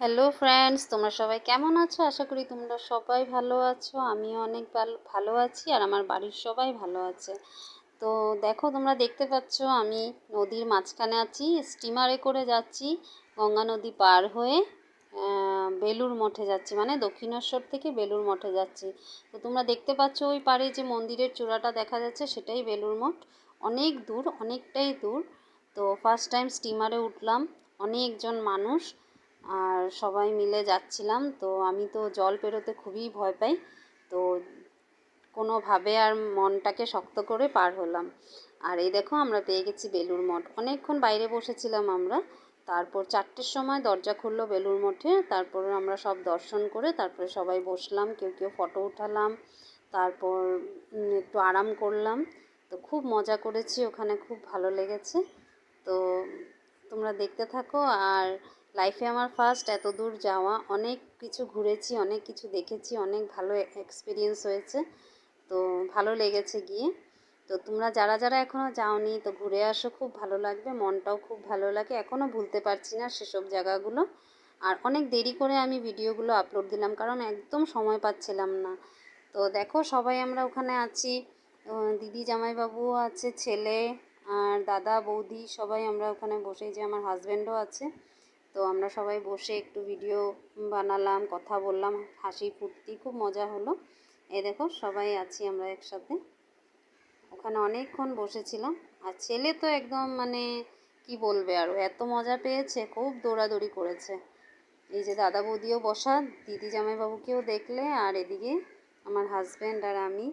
Hello friends, তোমরা সবাই কেমন আছো? আশা করি তোমরা সবাই ভালো আছো। আমিও অনেক ভালো আছি আর আমার বাড়ির সবাই ভালো আছে। তো দেখো, তোমরা দেখতে পাচ্ছ আমি নদীর মাঝখানে আছি, স্টিমারে করে যাচ্ছি গঙ্গা নদী পার হয়ে বেলুড় মঠে যাচ্ছি, মানে দক্ষিণেশ্বর থেকে বেলুড় মঠে যাচ্ছি। তো তোমরা দেখতে পাচ্ছ ওই পারে যে মন্দিরের চূড়াটা দেখা যাচ্ছে সেটাই বেলুড় মঠ। অনেক দূর, অনেকটাই দূর। তো ফার্স্ট টাইম স্টিমারে উঠলাম, অনেকজন মানুষ আর সবাই মিলে যাচ্ছিলাম। তো আমি তো জল পেরোতে খুবই ভয় পাই, তো কোনোভাবে আর মনটাকে শক্ত করে পার হলাম। আর এই দেখো, আমরা পেয়ে গেছি বেলুড় মঠ। অনেকক্ষণ বাইরে বসেছিলাম আমরা, তারপর 4টের সময় দরজা খুললো বেলুড় মঠে। তারপর আমরা সব দর্শন করে তারপরে সবাই বসলাম, কেউ কেউ ফটো উঠালাম, তারপর একটু আরাম করলাম। তো খুব মজা করেছি ওখানে, খুব ভালো লেগেছে। তো তোমরা দেখতে থাকো। আর লাইফে আমার ফার্স্ট এত দূর যাওয়া, অনেক কিছু ঘুরেছি, অনেক কিছু দেখেছি, অনেক ভালো এক্সপিরিয়েন্স হয়েছে। তো ভালো লেগেছে গিয়ে। তো তোমরা যারা যারা এখনও যাওনি, তো ঘুরে আসো, খুব ভালো লাগবে, মনটাও খুব ভালো লাগে। এখনও ভুলতে পারছি না সেসব জায়গাগুলো। আর অনেক দেরি করে আমি ভিডিওগুলো আপলোড দিলাম, কারণ একদম সময় পাচ্ছিলাম না। তো দেখো, সবাই আমরা ওখানে আছি, দিদি জামাইবাবুও আছে, ছেলে আর দাদা বৌদি সবাই আমরা ওখানে বসে, যে আমার হাজব্যান্ডও আছে। তো আমরা সবাই বসে একটু ভিডিও বানালাম, কথা বললাম, হাসি ফুর্তি, খুব মজা হলো। এই দেখো, সবাই আছি আমরা একসাথে। ওখানে অনেকক্ষণ বসেছিলাম। আর ছেলে তো একদম মানে কি বলবে, আরও এত মজা পেয়েছে, খুব দৌড়াদৌড়ি করেছে। এই যে দাদা বৌদিও বসা, দিদি জামাইবাবুকেও দেখলে, আর এদিকে আমার হাজব্যান্ড আর আমি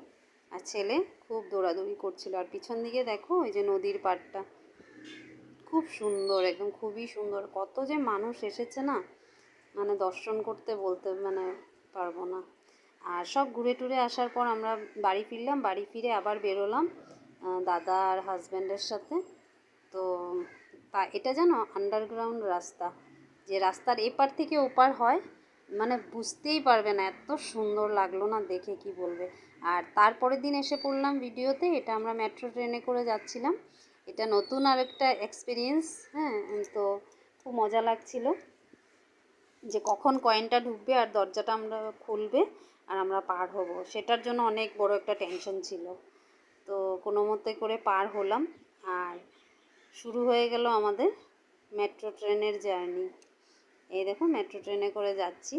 আর ছেলে খুব দৌড়াদৌড়ি করছিল। আর পিছন দিকে দেখো, ওই যে নদীর পাড়টা খুব সুন্দর, একদম খুবই সুন্দর। কত যে মানুষ এসেছে না, মানে দর্শন করতে বলতে মানে পারবো না। আর সব ঘুরে টুরে আসার পর আমরা বাড়ি ফিরলাম। বাড়ি ফিরে আবার বেরোলাম দাদা আর হাজব্যান্ডের সাথে। তো এটা জানো, আন্ডারগ্রাউন্ড রাস্তা, যে রাস্তার এপার থেকে ওপার হয়, মানে বুঝতেই পারবে না, এত সুন্দর লাগলো না দেখে, কি বলবে। আর তারপরের দিন এসে পড়লাম ভিডিওতে, এটা আমরা মেট্রো ট্রেনে করে যাচ্ছিলাম। এটা নতুন আর একটা এক্সপিরিয়েন্স। হ্যাঁ, তো খুব মজা লাগছিল যে কখন কয়েনটা ঢুকবে আর দরজাটা আমরা খুলবে আর আমরা পার হব, সেটার জন্য অনেক বড় একটা টেনশন ছিল। তো কোনো মতে করে পার হলাম। আর শুরু হয়ে গেল আমাদের মেট্রো ট্রেনের জার্নি। এই দেখো, মেট্রো ট্রেনে করে যাচ্ছি।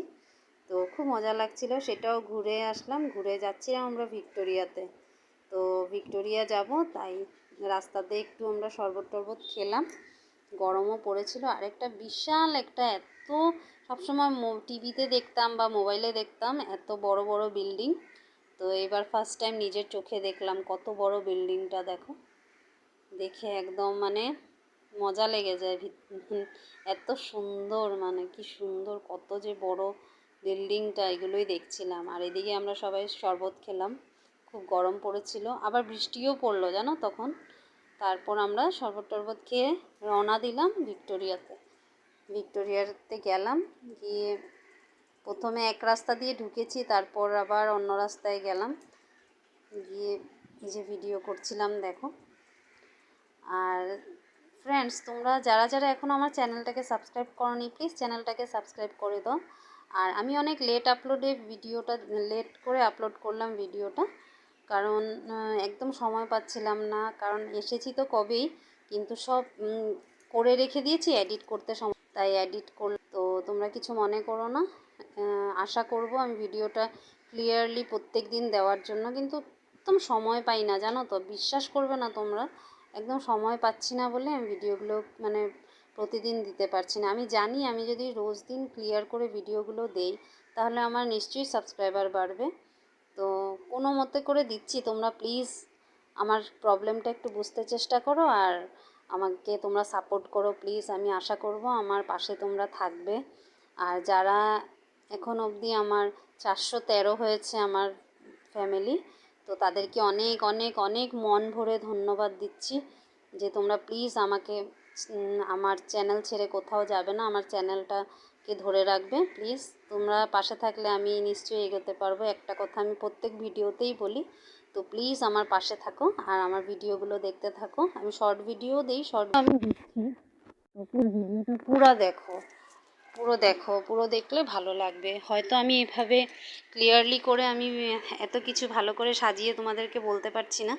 তো খুব মজা লাগছিল, সেটাও ঘুরে আসলাম। ঘুরে যাচ্ছিলাম আমরা ভিক্টোরিয়াতে। তো ভিক্টোরিয়া যাব, তাই রাস্তাতে একটু আমরা শরবত টরবত খেলাম, গরমও পড়েছিল। আর একটা বিশাল একটা, এত সবসময় টিভিতে দেখতাম বা মোবাইলে দেখতাম এত বড় বড় বিল্ডিং, তো এবার ফার্স্ট টাইম নিজের চোখে দেখলাম কত বড় বিল্ডিংটা। দেখো, দেখে একদম মানে মজা লেগে যায়। এত সুন্দর, মানে কি সুন্দর, কত যে বড় বিল্ডিংটা, এগুলোই দেখছিলাম। আর এদিকে আমরা সবাই শরবত খেলাম, খুব গরম পড়েছিল, আবার বৃষ্টিও পড়লো জানো তখন। তারপর আমরা শরবত টরবত খেয়ে রওনা দিলাম ভিক্টোরিয়াতে। ভিক্টোরিয়াতে গেলাম, গিয়ে প্রথমে এক রাস্তা দিয়ে ঢুকেছি, তারপর আবার অন্য রাস্তায় গেলাম, গিয়ে এই যে ভিডিও করছিলাম দেখো। আর ফ্রেন্ডস, তোমরা যারা যারা এখনও আমার চ্যানেলটাকে সাবস্ক্রাইব করোনি, প্লিজ চ্যানেলটাকে সাবস্ক্রাইব করে দাও। আর আমি অনেক লেট করে আপলোড করলাম ভিডিওটা, কারণ একদম সময় পাচ্ছিলাম না, কারণ এসেছি তো কবেই, কিন্তু সব করে রেখে দিয়েছি, এডিট করতে সময়, তাই এডিট তো তোমরা কিছু মনে করো না। আশা করব আমি ভিডিওটা ক্লিয়ারলি প্রত্যেক দিন দেওয়ার জন্য, কিন্তু একদম সময় পাই না জানো তো, বিশ্বাস করবে না তোমরা, একদম সময় পাচ্ছি না বলে আমি ভিডিওগুলো মানে প্রতিদিন দিতে পারছি না। আমি জানি আমি যদি রোজ দিন ক্লিয়ার করে ভিডিওগুলো দেই, তাহলে আমার নিশ্চয়ই সাবস্ক্রাইবার বাড়বে। তো কোনো মতে করে দিচ্ছি, তোমরা প্লিজ আমার প্রবলেমটা একটু বুঝতে চেষ্টা করো আর আমাকে তোমরা সাপোর্ট করো প্লিজ। আমি আশা করব আমার পাশে তোমরা থাকবে। আর যারা এখন অবধি আমার 413 হয়েছে আমার ফ্যামিলি, তো তাদেরকে অনেক অনেক অনেক মন ভরে ধন্যবাদ দিচ্ছি, যে তোমরা প্লিজ আমাকে আমার চ্যানেল ছেড়ে কোথাও যাবে না, আমার চ্যানেলটাকে ধরে রাখবে প্লিজ। তোমরা পাশে থাকলে আমি নিশ্চয়ই এগোতে পারবো। একটা কথা আমি প্রত্যেক ভিডিওতেই বলি, তো প্লিজ আমার পাশে থাকো আর আমার ভিডিওগুলো দেখতে থাকো। আমি শর্ট ভিডিও দিই, শর্ট আমি দিচ্ছি, তো ভিডিওটা পুরো দেখো, পুরো দেখো, পুরো দেখলে ভালো লাগবে। হয়তো আমি এভাবে ক্লিয়ারলি করে আমি এত কিছু ভালো করে সাজিয়ে তোমাদেরকে বলতে পারছি না,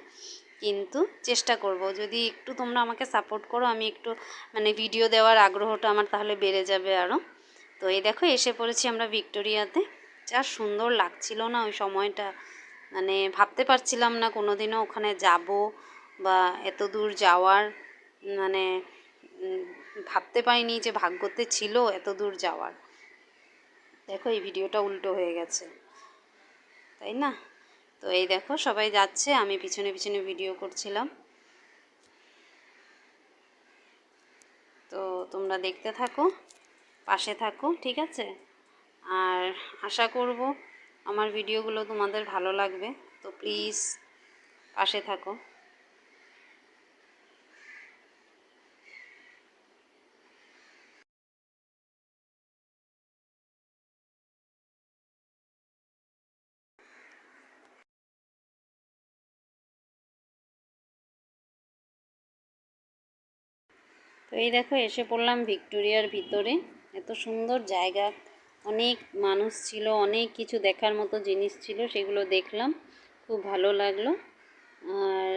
কিন্তু চেষ্টা করব। যদি একটু তোমরা আমাকে সাপোর্ট করো, আমি একটু মানে ভিডিও দেওয়ার আগ্রহটা আমার তাহলে বেড়ে যাবে আরও। তো এই দেখো এসে পড়েছি আমরা ভিক্টোরিয়াতে। যা সুন্দর লাগছিল না ওই সময়টা, মানে ভাবতে পারছিলাম না কোনোদিনও ওখানে যাব বা এত দূর যাওয়ার, মানে ভাবতে পারিনি যে ভাগ্যতে ছিল এত দূর যাওয়ার। দেখো এই ভিডিওটা উল্টো হয়ে গেছে, তাই না? তো এই দেখো সবাই যাচ্ছে, আমি পিছনে পিছনে ভিডিও করছিলাম। তো তোমরা দেখতে থাকো, পাশে থাকো, ঠিক আছে? আর আশা করব আমার ভিডিওগুলো তোমাদের ভালো লাগবে। তো প্লিজ পাশে থাকো। তো এই দেখো এসে পড়লাম ভিক্টোরিয়ার ভিতরে। এত সুন্দর জায়গা, অনেক মানুষ ছিল, অনেক কিছু দেখার মতো জিনিস ছিল, সেগুলো দেখলাম, খুব ভালো লাগলো। আর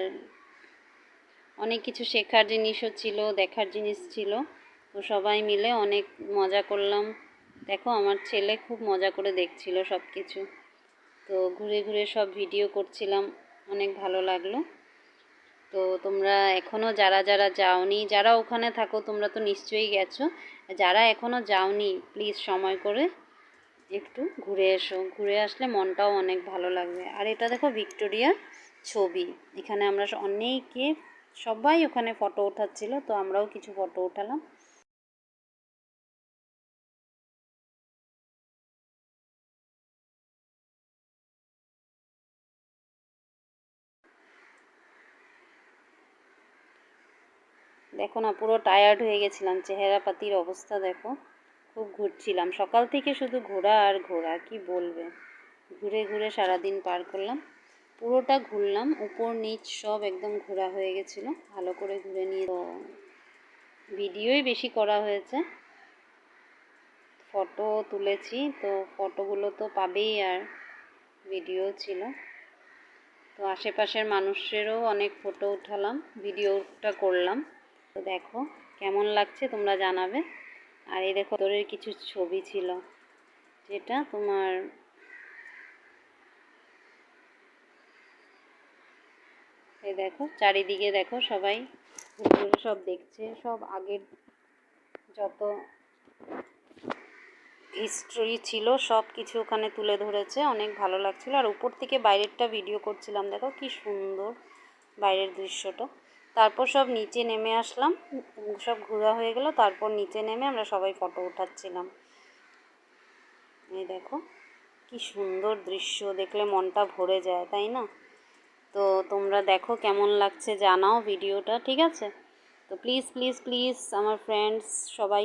অনেক কিছু শেখার জিনিসও ছিল, দেখার জিনিস ছিল। তো সবাই মিলে অনেক মজা করলাম। দেখো আমার ছেলে খুব মজা করে দেখছিল সব কিছু। তো ঘুরে ঘুরে সব ভিডিও করছিলাম, অনেক ভালো লাগলো। তো তোমরা এখনও যারা যারা যাওনি, যারা ওখানে থাকো তোমরা তো নিশ্চয়ই গেছো, যারা এখনও যাওনি প্লিজ সময় করে একটু ঘুরে এসো। ঘুরে আসলে মনটাও অনেক ভালো লাগবে। আর এটা দেখো ভিক্টোরিয়ার ছবি, এখানে আমরা অনেকে সবাই ওখানে ফটো ওঠাচ্ছিল, তো আমরাও কিছু ফটো ওঠালাম। দেখো না পুরো টায়ার্ড হয়ে গেছিলাম, চেহারা পাতির অবস্থা দেখো। খুব ঘুরছিলাম সকাল থেকে, শুধু ঘোরা আর ঘোরা, কি বলবে। ঘুরে ঘুরে সারাদিন পার করলাম, পুরোটা ঘুরলাম, উপর নিচ সব একদম ঘোরা হয়ে গেছিলো, ভালো করে ঘুরে নিয়ে। তো ভিডিওই বেশি করা হয়েছে, ফটো তুলেছি, তো ফটোগুলো তো পাবেই, আর ভিডিও ছিল। তো আশেপাশের মানুষেরও অনেক ফটো উঠালাম, ভিডিওটা করলাম। তো দেখো কেমন লাগছে তোমরা জানাবে। আর এই দেখো তোরের কিছু ছবি ছিল, যেটা তোমার এই দেখো চারিদিকে দেখো সবাই ঘুরে সব দেখছে, সব আগের যত হিস্ট্রি ছিল সব কিছু ওখানে তুলে ধরেছে, অনেক ভালো লাগছিল। আর উপর থেকে বাইরেরটা ভিডিও করছিলাম, দেখো কি সুন্দর বাইরের দৃশ্যটা। তারপর সব নিচে নেমে আসলাম, সব ঘোরা হয়ে গেল, তারপর নিচে নেমে আমরা সবাই ফটো উঠাচ্ছিলাম। এই দেখো কি সুন্দর দৃশ্য, দেখলে মনটা ভরে যায়, তাই না? তো তোমরা দেখো কেমন লাগছে জানাও ভিডিওটা, ঠিক আছে? তো প্লিজ প্লিজ প্লিজ আমার ফ্রেন্ডস সবাই